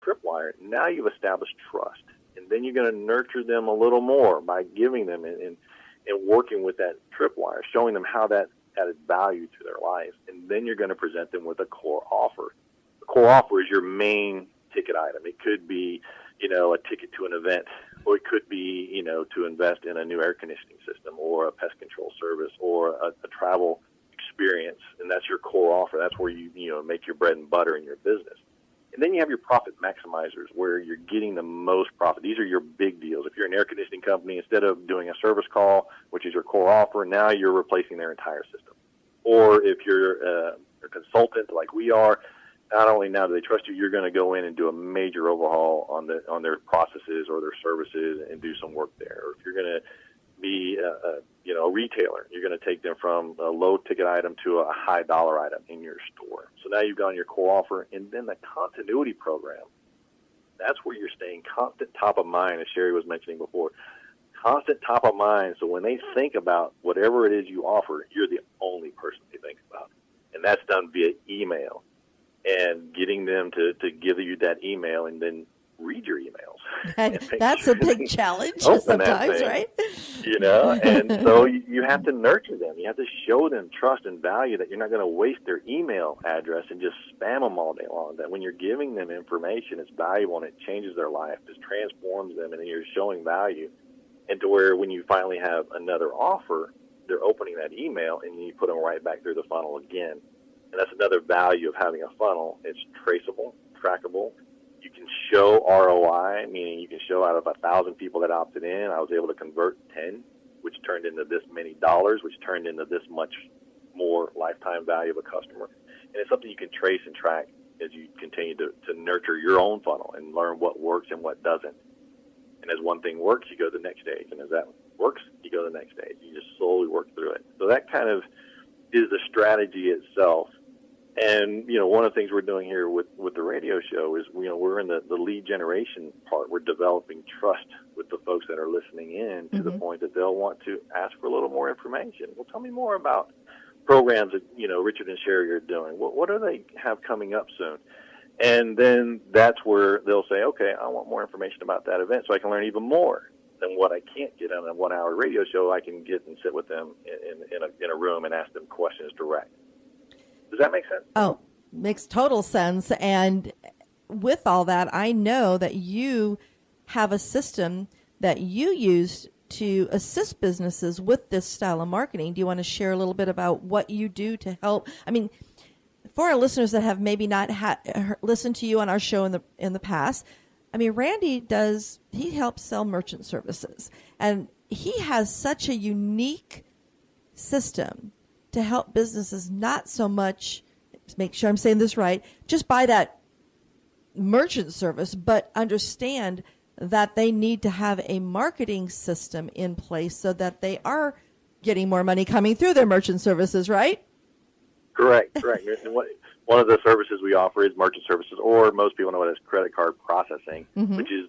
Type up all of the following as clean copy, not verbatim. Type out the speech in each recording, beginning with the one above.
tripwire, now you've established trust. And then you're going to nurture them a little more by giving them and working with that tripwire, showing them how that added value to their life. And then you're going to present them with a core offer. The core offer is your main ticket item. It could be, a ticket to an event, or it could be, to invest in a new air conditioning system or a pest control service or a travel experience. And that's your core offer. That's where you make your bread and butter in your business. And then you have your profit maximizers where you're getting the most profit. These are your big deals. If you're an air conditioning company, instead of doing a service call, which is your core offer, now you're replacing their entire system. Or if you're a consultant like we are, not only now do they trust you, you're going to go in and do a major overhaul on their processes or their services and do some work there. Or if you're going to be a retailer, you're going to take them from a low ticket item to a high dollar item in your store. So now you've got your core offer, and then the continuity program. That's where you're staying constant top of mind, as Cheri was mentioning before. Constant top of mind, so when they think about whatever it is you offer, you're the only person they think about. And that's done via email, and getting them to give you that email and then read your emails. That's a big challenge sometimes, right? And so you have to nurture them. You have to show them trust and value, that you're not going to waste their email address and just spam them all day long. That when you're giving them information, it's valuable and it changes their life, just transforms them, and then you're showing value. And to where when you finally have another offer, they're opening that email and you put them right back through the funnel again. And that's another value of having a funnel. It's traceable, trackable. You can show ROI, meaning you can show out of 1,000 people that opted in, I was able to convert 10, which turned into this many dollars, which turned into this much more lifetime value of a customer. And it's something you can trace and track as you continue to nurture your own funnel and learn what works and what doesn't. And as one thing works, you go to the next stage. And as that works, you go to the next stage. You just slowly work through it. So that kind of is the strategy itself. And, one of the things we're doing here with the radio show is, we're in the lead generation part. We're developing trust with the folks that are listening in to the point that they'll want to ask for a little more information. Well, tell me more about programs that, Richard and Cheri are doing. What do they have coming up soon? And then that's where they'll say, okay, I want more information about that event so I can learn even more than what I can't get on a 1-hour radio show. I can get and sit with them in a room and ask them questions direct. Does that make sense? Oh, makes total sense. And with all that, I know that you have a system that you use to assist businesses with this style of marketing. Do you want to share a little bit about what you do to help? I mean, for our listeners that have maybe not listened to you on our show in the past, I mean, Randy he helps sell merchant services, and he has such a unique system to help businesses not so much, make sure I'm saying this right, just buy that merchant service, but understand that they need to have a marketing system in place so that they are getting more money coming through their merchant services, right? Correct. And one of the services we offer is merchant services, or most people know it as credit card processing, which is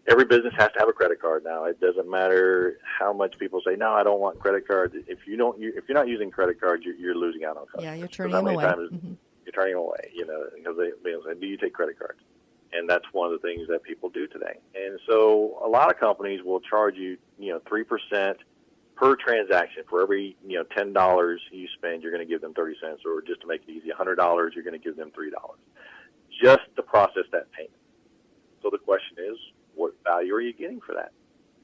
every business has to have a credit card now. It doesn't matter how much people say, no, I don't want credit cards. If you're not using credit cards, you're losing out on customers. Yeah, you're turning them away. You're turning them away, because they say, do you take credit cards? And that's one of the things that people do today. And so a lot of companies will charge you, 3% per transaction. For every, $10 you spend, you're going to give them 30 cents, or just to make it easy, $100, you're going to give them $3 just to process that payment. So the question is, what value are you getting for that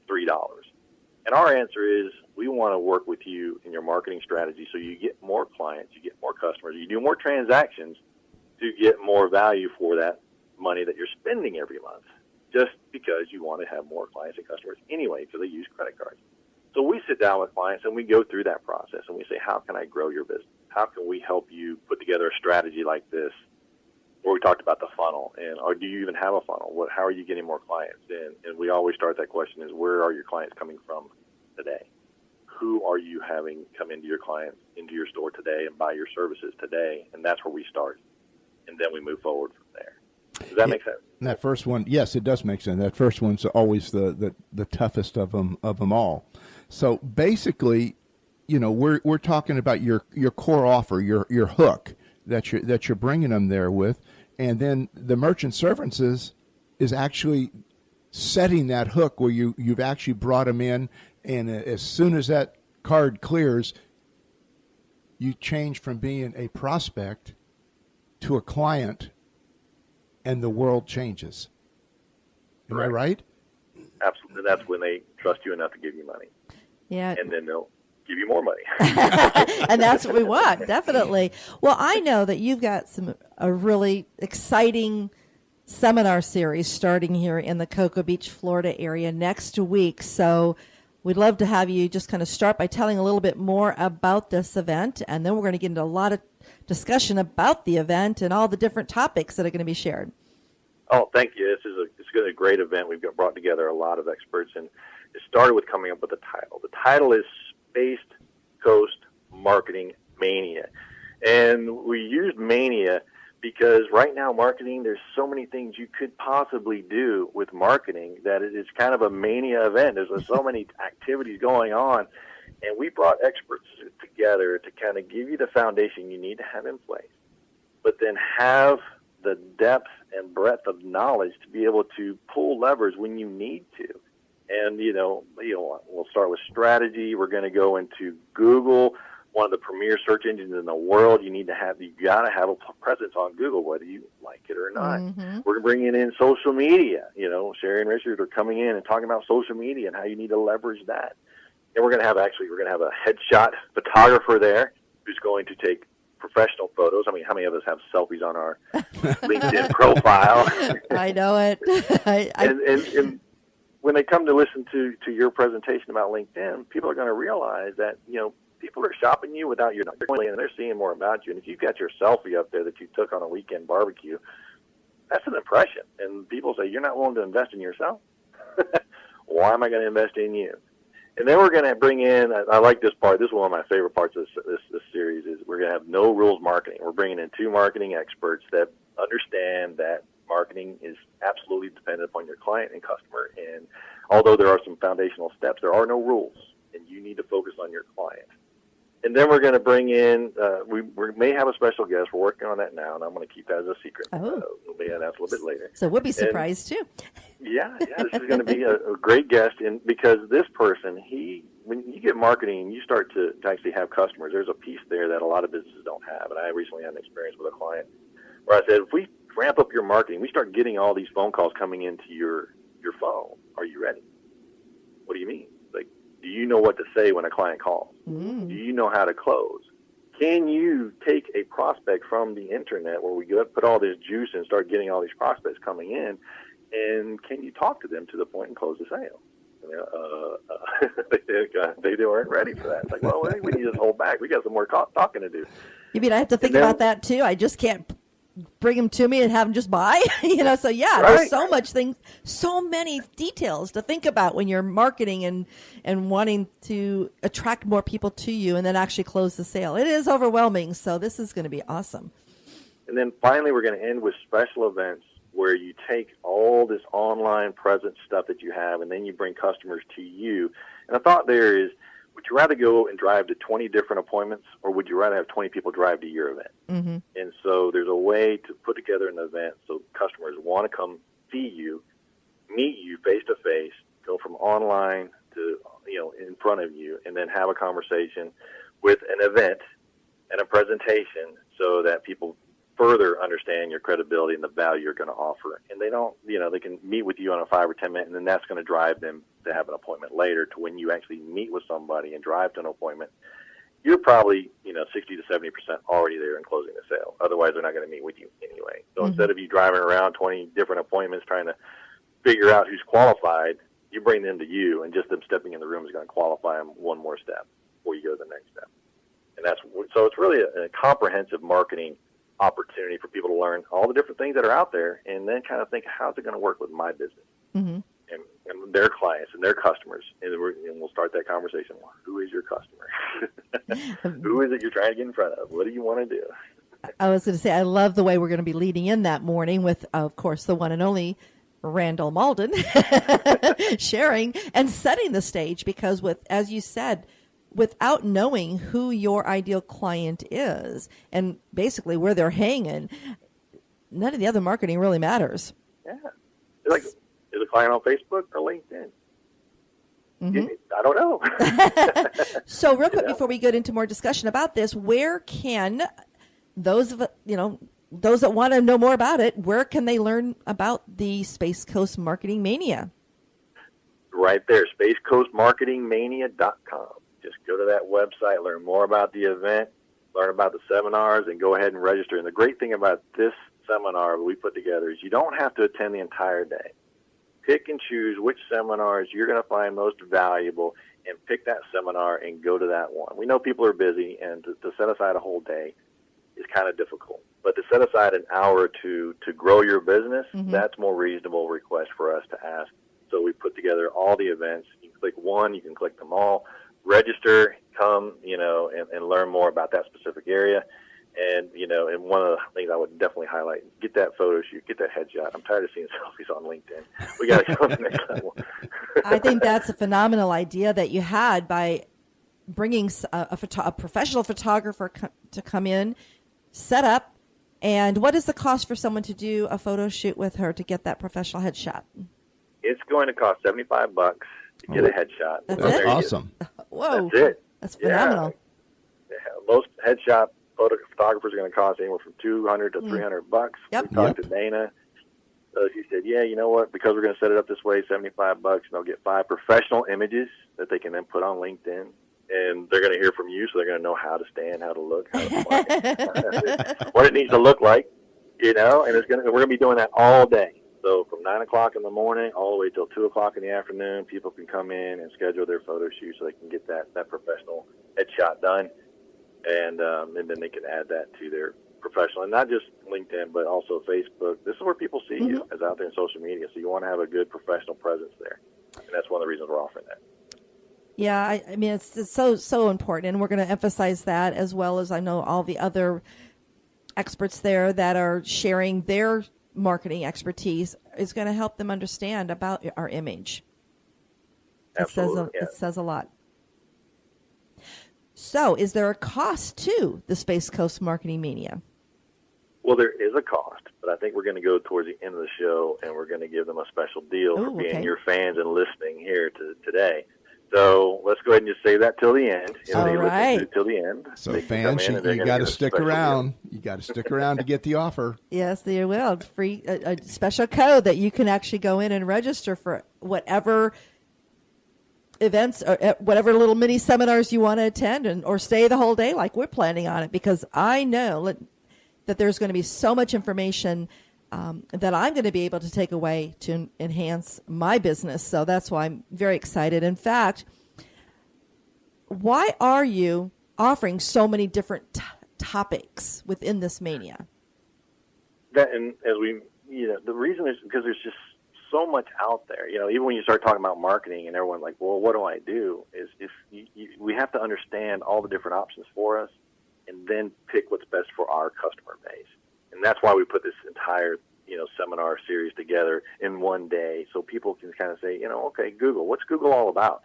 $3? And our answer is, we want to work with you in your marketing strategy so you get more clients, you get more customers, you do more transactions to get more value for that money that you're spending every month, just because you want to have more clients and customers anyway, because they use credit cards. So we sit down with clients and we go through that process and we say, how can I grow your business? How can we help you put together a strategy like this? Where we talked about the funnel, or do you even have a funnel? How are you getting more clients? And we always start that question is, where are your clients coming from today? Who are you having come into your clients, into your store today and buy your services today? And that's where we start. And then we move forward from there. Does that make sense? That first one, yes, it does make sense. That first one's always the toughest of them all. So basically, we're talking about your core offer, your hook that you're bringing them there with, And then the merchant services is actually setting that hook where you've actually brought them in, and as soon as that card clears, you change from being a prospect to a client, and the world changes. Am I right? Absolutely. That's when they trust you enough to give you money. Yeah. And then they'll give you more money. And that's what we want, definitely. Well, I know that you've got a really exciting seminar series starting here in the Cocoa Beach, Florida area next week. So we'd love to have you just kind of start by telling a little bit more about this event, and then we're going to get into a lot of discussion about the event and all the different topics that are going to be shared. Oh, thank you. It's a great event. We've brought together a lot of experts, and it started with coming up with a title. The title is Space Coast Marketing Mania. And we used mania because right now marketing, there's so many things you could possibly do with marketing that it is kind of a mania event. There's so many activities going on. And we brought experts together to kind of give you the foundation you need to have in place, but then have the depth and breadth of knowledge to be able to pull levers when you need to. And, we'll start with strategy. We're going to go into Google, one of the premier search engines in the world. You got to have a presence on Google, whether you like it or not. Mm-hmm. We're bringing in social media. Cheri and Richard are coming in and talking about social media and how you need to leverage that. And we're going to have a headshot photographer there who's going to take professional photos. I mean, how many of us have selfies on our LinkedIn profile? I know it. And when they come to listen to your presentation about LinkedIn, people are going to realize that, people are shopping you without your knowledge, and they're seeing more about you. And if you've got your selfie up there that you took on a weekend barbecue, that's an impression. And people say, you're not willing to invest in yourself? Why am I going to invest in you? And then we're going to bring in, I like this part, this is one of my favorite parts of this series, is we're going to have no rules marketing. We're bringing in 2 marketing experts that understand that marketing is absolutely dependent upon your client and customer. And although there are some foundational steps, there are no rules, and you need to focus on your client. And then we're going to bring in, we may have a special guest. We're working on that now, and I'm going to keep that as a secret. Oh. We'll be announced a little bit later. So we'll be surprised, too. Yeah, this is going to be a great guest, because this person, when you get marketing and you start to actually have customers, there's a piece there that a lot of businesses don't have. And I recently had an experience with a client where I said, if we ramp up your marketing, we start getting all these phone calls coming into your phone. Are you ready? What do you mean? Like, do you know what to say when a client calls? Do you know how to close? Can you take a prospect from the internet where we put all this juice and start getting all these prospects coming in, and can you talk to them to the point and close the sale? They weren't ready for that. It's like, well, we need to hold back. We got some more talking to do. You mean I have to think about that too? I just can't bring them to me and have them just buy? So yeah, right. There's so many details to think about when you're marketing and wanting to attract more people to you and then actually close the sale. It is overwhelming. So this is going to be awesome. And then finally, we're going to end with special events where you take all this online presence stuff that you have, and then you bring customers to you. And the thought there is, would you rather go and drive to 20 different appointments, or would you rather have 20 people drive to your event? Mm-hmm. And so there's a way to put together an event so customers want to come see you, meet you face-to-face, go from online to, in front of you, and then have a conversation with an event and a presentation so that people further understand your credibility and the value you're going to offer. And they don't, they can meet with you on a 5 or 10 minute, and then that's going to drive them to have an appointment later. To when you actually meet with somebody and drive to an appointment, you're probably, 60 to 70% already there in closing the sale. Otherwise, they're not going to meet with you anyway. So instead of you driving around 20 different appointments trying to figure out who's qualified, you bring them to you, and just them stepping in the room is going to qualify them one more step before you go to the next step. And so it's really a comprehensive marketing opportunity for people to learn all the different things that are out there, and then kind of think, how's it going to work with my business and their clients and their customers, and we'll start that conversation. Well, who is your customer? Who is it you're trying to get in front of? What do you want to do? I was going to say, I love the way we're going to be leading in that morning with, of course, the one and only Randy Muldoon sharing and setting the stage, because as you said, without knowing who your ideal client is and basically where they're hanging, none of the other marketing really matters. Yeah. It's like, is a client on Facebook or LinkedIn? Mm-hmm. I don't know. So real quick, before we get into more discussion about this, where can those that want to know more about it, where can they learn about the Space Coast Marketing Mania? Right there, spacecoastmarketingmania.com. Just go to that website, learn more about the event, learn about the seminars, and go ahead and register. And the great thing about this seminar we put together is you don't have to attend the entire day. Pick and choose which seminars you're going to find most valuable and pick that seminar and go to that one. We know people are busy, and to set aside a whole day is kind of difficult. But to set aside an hour or two to grow your business, that's more reasonable request for us to ask. So we put together all the events. You can click one, you can click them all, register, come, and learn more about that specific area. And, and one of the things I would definitely highlight, get that photo shoot, get that headshot. I'm tired of seeing selfies on LinkedIn. We got to go to the next level. I think that's a phenomenal idea that you had by bringing a professional photographer to come in, set up. And what is the cost for someone to do a photo shoot with her to get that professional headshot? It's going to cost $75 to get a headshot. That's awesome. Whoa. That's it. That's phenomenal. Yeah. Most headshot photographers are going to cost anywhere from $200 to $300. Yep. We talked to Dana. So she said, yeah, you know what? Because we're going to set it up this way, $75, and they'll get 5 professional images that they can then put on LinkedIn. And they're going to hear from you, so they're going to know how to stand, how to look, how to fly, what it needs to look like, and we're going to be doing that all day. So from 9 o'clock in the morning all the way till 2 o'clock in the afternoon, people can come in and schedule their photo shoot so they can get that professional headshot done. And then they can add that to their professional, and not just LinkedIn, but also Facebook. This is where people see you as out there in social media, so you want to have a good professional presence there. And that's one of the reasons we're offering that. Yeah, I mean, it's so important, and we're going to emphasize that, as well as I know all the other experts there that are sharing their marketing expertise is going to help them understand about our image. Absolutely, It says a lot. So, is there a cost to the Space Coast Marketing Mania? Well, there is a cost, but I think we're going to go towards the end of the show, and we're going to give them a special deal for being your fans and listening here today. So let's go ahead and just save that till the end. All right. Till the end. So fans, you got to stick around. You got to stick around to get the offer. Yes, you will. Free a special code that you can actually go in and register for whatever events or whatever little mini seminars you want to attend or stay the whole day like we're planning on it, because I know that there's going to be so much information that I'm going to be able to take away to enhance my business. So that's why I'm very excited. In fact, why are you offering so many different topics within this mania? And the reason is because there's just so much out there. Even when you start talking about marketing and everyone's like, well, what do I do? Is if we have to understand all the different options for us and then pick what's best for our customer base. And that's why we put this entire, seminar series together in one day, so people can kind of say, okay, Google, what's Google all about?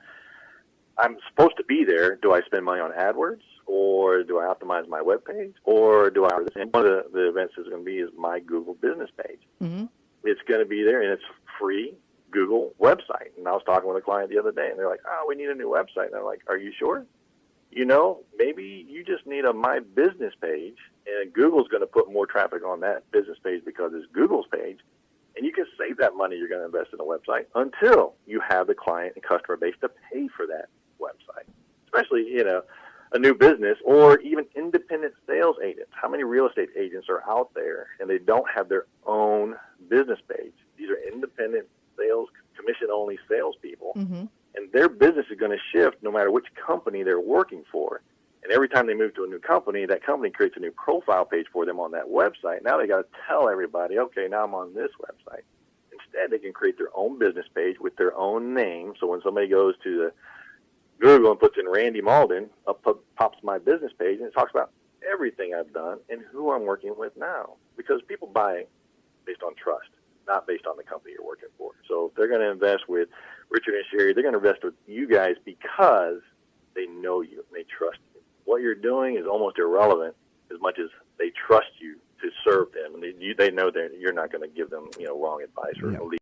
I'm supposed to be there. Do I spend money on AdWords, or do I optimize my webpage, or do I? And one of the events is going to be is my Google business page. Mm-hmm. It's going to be there, and it's free Google website. And I was talking with a client the other day, and they're like, oh, we need a new website. And I'm like, are you sure? Maybe you just need a My Business page, and Google's going to put more traffic on that business page because it's Google's page, and you can save that money you're going to invest in a website until you have the client and customer base to pay for that website, especially, a new business or even independent sales agents. How many real estate agents are out there and they don't have their own business page? These are independent sales, commission-only salespeople. Mm-hmm. And their business is going to shift no matter which company they're working for. And every time they move to a new company, that company creates a new profile page for them on that website. Now they got to tell everybody, okay, now I'm on this website. Instead, they can create their own business page with their own name. So when somebody goes to the Google and puts in Randy Muldoon, up pops my business page, and it talks about everything I've done and who I'm working with now. Because people buy based on trust, not based on the company you're working for. So if they're going to invest with Richard and Cheri, they're going to invest with you guys because they know you and they trust you. What you're doing is almost irrelevant as much as they trust you serve them, and they know that you're not going to give them wrong advice or Yeah. leave